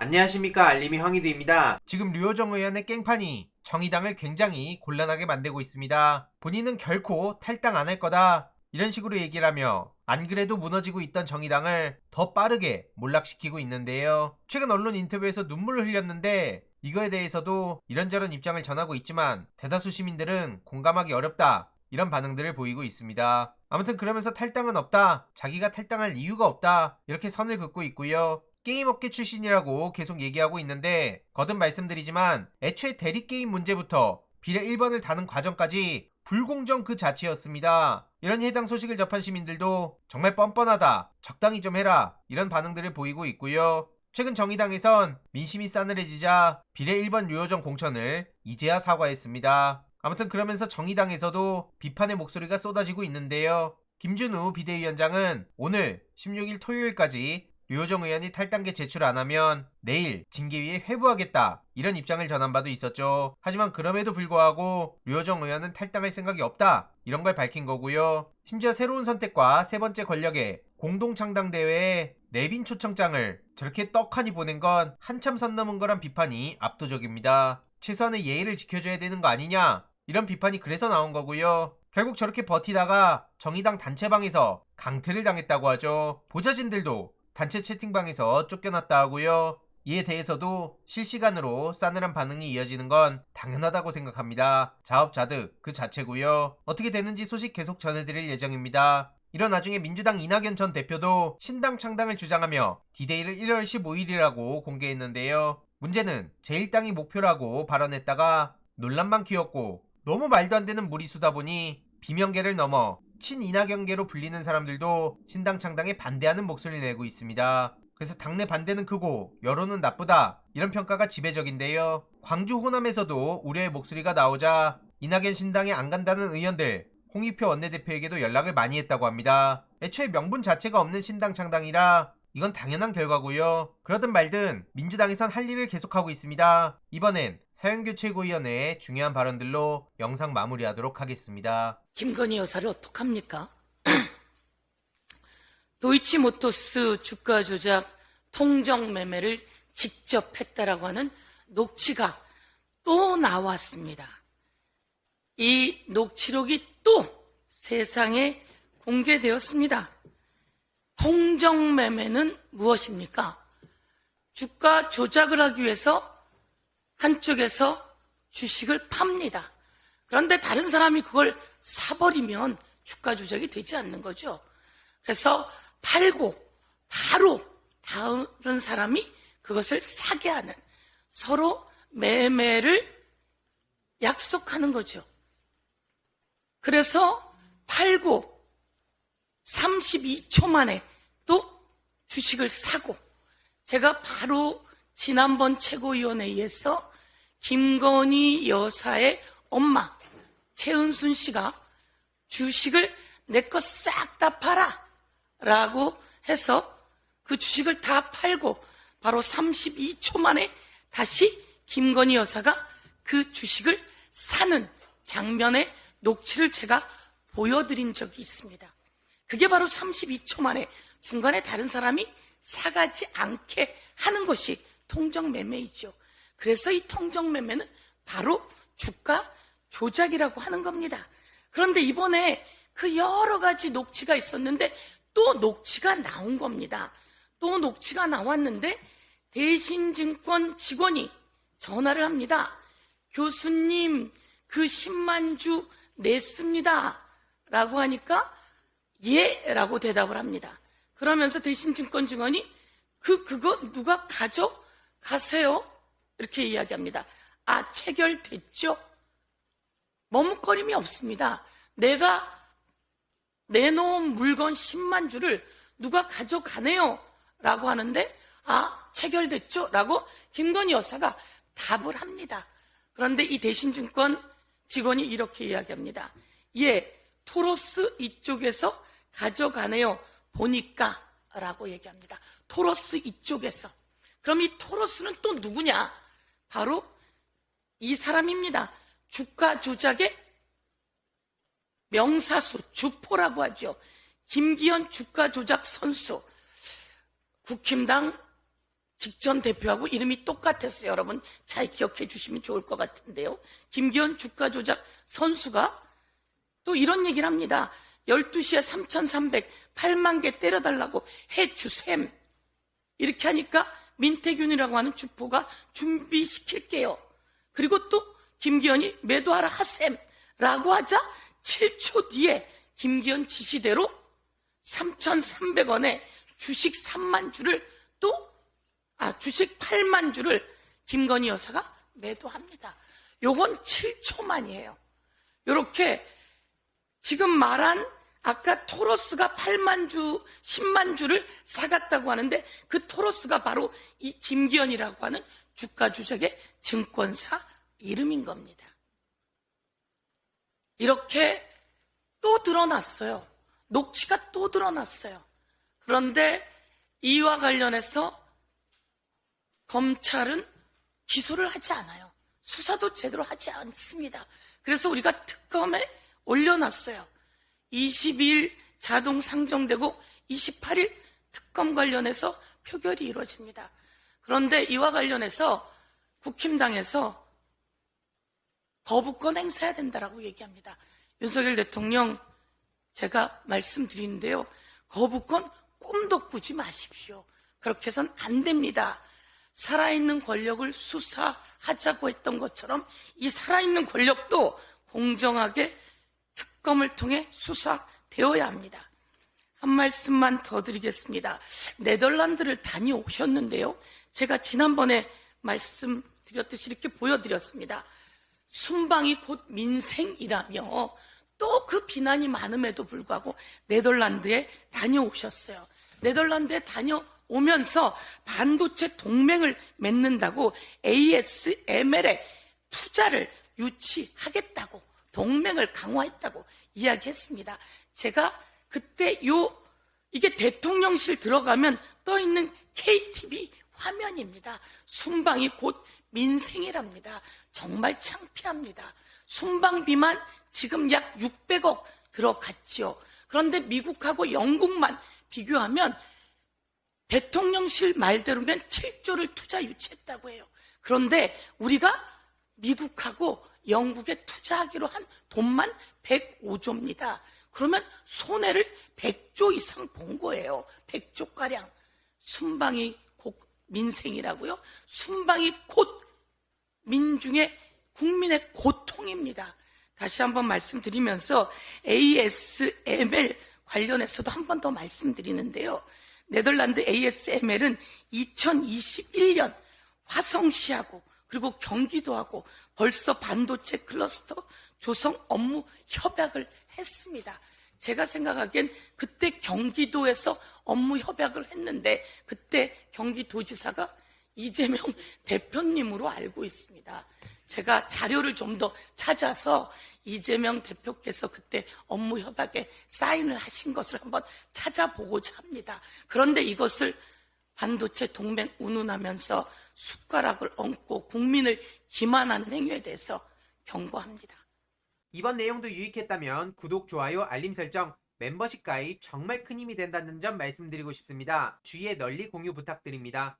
안녕하십니까, 알림이 황희두입니다. 지금 류호정 의원의 깽판이 정의당을 굉장히 곤란하게 만들고 있습니다. 본인은 결코 탈당 안 할 거다, 이런 식으로 얘기를 하며 안 그래도 무너지고 있던 정의당을 더 빠르게 몰락시키고 있는데요. 최근 언론 인터뷰에서 눈물을 흘렸는데 이거에 대해서도 이런저런 입장을 전하고 있지만 대다수 시민들은 공감하기 어렵다, 이런 반응들을 보이고 있습니다. 아무튼 그러면서 탈당은 없다, 자기가 탈당할 이유가 없다, 이렇게 선을 긋고 있고요. 게임업계 출신이라고 계속 얘기하고 있는데 거듭 말씀드리지만 애초에 대리게임 문제부터 비례 1번을 다는 과정까지 불공정 그 자체였습니다. 이런 해당 소식을 접한 시민들도 정말 뻔뻔하다, 적당히 좀 해라, 이런 반응들을 보이고 있고요. 최근 정의당에선 민심이 싸늘해지자 비례 1번 류호정 공천을 이제야 사과했습니다. 아무튼 그러면서 정의당에서도 비판의 목소리가 쏟아지고 있는데요. 김준우 비대위원장은 오늘 16일 토요일까지 류호정 의원이 탈당계 제출 안 하면 내일 징계위에 회부하겠다, 이런 입장을 전한 바도 있었죠. 하지만 그럼에도 불구하고 류호정 의원은 탈당할 생각이 없다, 이런 걸 밝힌 거고요. 심지어 새로운 선택과 세 번째 권력의 공동창당대회에 내빈 초청장을 저렇게 떡하니 보낸 건 한참 선 넘은 거란 비판이 압도적입니다. 최소한의 예의를 지켜줘야 되는 거 아니냐, 이런 비판이 그래서 나온 거고요. 결국 저렇게 버티다가 정의당 단체방에서 강퇴를 당했다고 하죠. 보좌진들도 단체 채팅방에서 쫓겨났다 하고요. 이에 대해서도 실시간으로 싸늘한 반응이 이어지는 건 당연하다고 생각합니다. 자업자득 그 자체고요. 어떻게 되는지 소식 계속 전해드릴 예정입니다. 이런 와중에 민주당 이낙연 전 대표도 신당 창당을 주장하며 디데이를 1월 15일이라고 공개했는데요. 문제는 제1당이 목표라고 발언했다가 논란만 키웠고 너무 말도 안 되는 무리수다 보니 비명계를 넘어 친이낙연계로 불리는 사람들도 신당 창당에 반대하는 목소리를 내고 있습니다. 그래서 당내 반대는 크고 여론은 나쁘다, 이런 평가가 지배적인데요. 광주 호남에서도 우려의 목소리가 나오자 이낙연 신당에 안 간다는 의원들 홍익표 원내대표에게도 연락을 많이 했다고 합니다. 애초에 명분 자체가 없는 신당 창당이라 이건 당연한 결과고요. 그러든 말든 민주당에선 할 일을 계속하고 있습니다. 이번엔 사연교 최고위원회의 중요한 발언들로 영상 마무리하도록 하겠습니다. 김건희 여사를 어떡합니까? 도이치모터스 주가 조작 통정 매매를 직접 했다라고 하는 녹취가 또 나왔습니다. 이 녹취록이 또 세상에 공개되었습니다. 통정 매매는 무엇입니까? 주가 조작을 하기 위해서 한쪽에서 주식을 팝니다. 그런데 다른 사람이 그걸 사버리면 주가 조작이 되지 않는 거죠. 그래서 팔고 바로 다른 사람이 그것을 사게 하는, 서로 매매를 약속하는 거죠. 그래서 팔고 32초 만에 또 주식을 사고, 제가 바로 지난번 최고위원회에서 김건희 여사의 엄마 최은순 씨가 주식을 내 거 싹 다 팔아 라고 해서 그 주식을 다 팔고 바로 32초 만에 다시 김건희 여사가 그 주식을 사는 장면의 녹취를 제가 보여드린 적이 있습니다. 그게 바로 32초 만에 중간에 다른 사람이 사가지 않게 하는 것이 통정매매이죠. 그래서 이 통정매매는 바로 주가 조작이라고 하는 겁니다. 그런데 이번에 그 여러 가지 녹취가 있었는데 또 녹취가 나온 겁니다. 또 녹취가 나왔는데 대신증권 직원이 전화를 합니다. 교수님, 그 10만 주 냈습니다 라고 하니까 예 라고 대답을 합니다. 그러면서 대신증권 직원이 그거 누가 가져가세요? 이렇게 이야기합니다. 아, 체결됐죠? 머뭇거림이 없습니다. 내가 내놓은 물건 10만 주를 누가 가져가네요 라고 하는데, 아, 체결됐죠? 라고 김건희 여사가 답을 합니다. 그런데 이 대신증권 직원이 이렇게 이야기합니다. 예, 토로스 이쪽에서 가져가네요 보니까 라고 얘기합니다. 토로스 이쪽에서. 그럼 이 토로스는 또 누구냐? 바로 이 사람입니다. 주가 조작의 명사수, 주포라고 하죠. 김기현 주가 조작 선수. 국힘당 직전 대표하고 이름이 똑같았어요. 여러분 잘 기억해 주시면 좋을 것 같은데요. 김기현 주가 조작 선수가 또 이런 얘기를 합니다. 12시에 3,308만 개 때려달라고 해주셈. 이렇게 하니까 민태균이라고 하는 주포가 준비시킬게요. 그리고 또 김기현이 매도하라 하셈 라고 하자 7초 뒤에 김기현 지시대로 3,300원에 주식 3만 주를 주식 8만 주를 김건희 여사가 매도합니다. 요건 7초 만이에요. 요렇게 지금 말한 아까 토로스가 8만 주, 10만 주를 사갔다고 하는데 그 토로스가 바로 이 김기현이라고 하는 주가 조작의 증권사 이름인 겁니다. 이렇게 또 드러났어요. 녹취가 또 드러났어요. 그런데 이와 관련해서 검찰은 기소를 하지 않아요. 수사도 제대로 하지 않습니다. 그래서 우리가 특검에 올려놨어요. 22일 자동 상정되고 28일 특검 관련해서 표결이 이루어집니다. 그런데 이와 관련해서 국힘당에서 거부권 행사해야 된다라고 얘기합니다. 윤석열 대통령 제가 말씀드리는데요. 거부권 꿈도 꾸지 마십시오. 그렇게 해서는 안 됩니다. 살아있는 권력을 수사하자고 했던 것처럼 이 살아있는 권력도 공정하게 특검을 통해 수사되어야 합니다. 한 말씀만 더 드리겠습니다. 네덜란드를 다녀오셨는데요. 제가 지난번에 말씀드렸듯이 이렇게 보여드렸습니다. 순방이 곧 민생이라며 또 그 비난이 많음에도 불구하고 네덜란드에 다녀오셨어요. 네덜란드에 다녀오면서 반도체 동맹을 맺는다고 ASML에 투자를 유치하겠다고 동맹을 강화했다고 이야기했습니다. 제가 그때 이게 대통령실 들어가면 떠있는 KTV 화면입니다. 순방이 곧 민생이랍니다. 정말 창피합니다. 순방비만 지금 약 600억 들어갔지요. 그런데 미국하고 영국만 비교하면 대통령실 말대로면 7조를 투자 유치했다고 해요. 그런데 우리가 미국하고 영국에 투자하기로 한 돈만 105조입니다. 그러면 손해를 100조 이상 본 거예요. 100조가량. 순방이 곧 민생이라고요? 순방이 곧 민중의 국민의 고통입니다. 다시 한번 말씀드리면서 ASML 관련해서도 한 번 더 말씀드리는데요. 네덜란드 ASML은 2021년 화성시하고 그리고 경기도하고 벌써 반도체 클러스터 조성 업무 협약을 했습니다. 제가 생각하기엔 그때 경기도에서 업무 협약을 했는데 그때 경기도지사가 이재명 대표님으로 알고 있습니다. 제가 자료를 좀 더 찾아서 이재명 대표께서 그때 업무 협약에 사인을 하신 것을 한번 찾아보고자 합니다. 그런데 이것을 반도체 동맹 운운하면서 숟가락을 얹고 국민을 기만하는 행위에 대해서 경고합니다. 이번 내용도 유익했다면 구독, 좋아요, 알림 설정, 멤버십 가입 정말 큰 힘이 된다는 점 말씀드리고 싶습니다. 주위에 널리 공유 부탁드립니다.